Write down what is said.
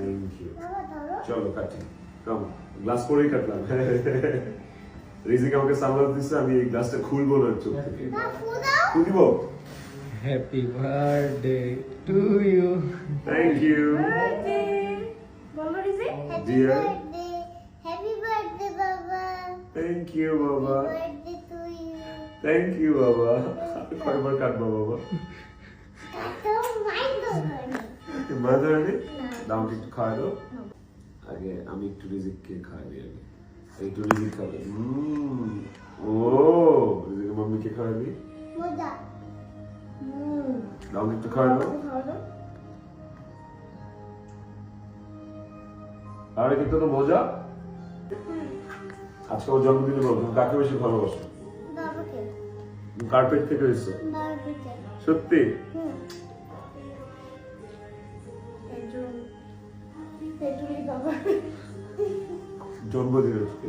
Thank you. চলো কাটি, কাম glass পরেই কাটলাম। রিজিক আমাকে সামলাতে দিচ্ছে, আমি এই গ্লাসটা খুলবো না চোখ থেকে। খুলব। Happy birthday to you. Thank you বলো রিজি। Dear. Happy birthday, Baba. Thank you বাবা। Happy birthday to you. Thank you বাবা। কয়বার কাটবো বাবা? Don't mind the honey. মা ধরে দাও, একটু খাওয়া দাও। আগে আমি একটু রিজিককে খাওয়াই দিই আগে। একটু রিজিক খাবে। ও রিজিক মাম্মিকে খাওয়াই দিই। Moda. দাও একটু খাওয়া দাও। আর কিন্তু তো মজা। আজকে ওর জন্মদিনে বলো তুমি কাকে বেশি ভালোবাসো? বাবাকে। কার্পেট থেকে এসছো বাবাকে। সত্যি? একজন পেটুলি বাবা জন্মদিন আজকে।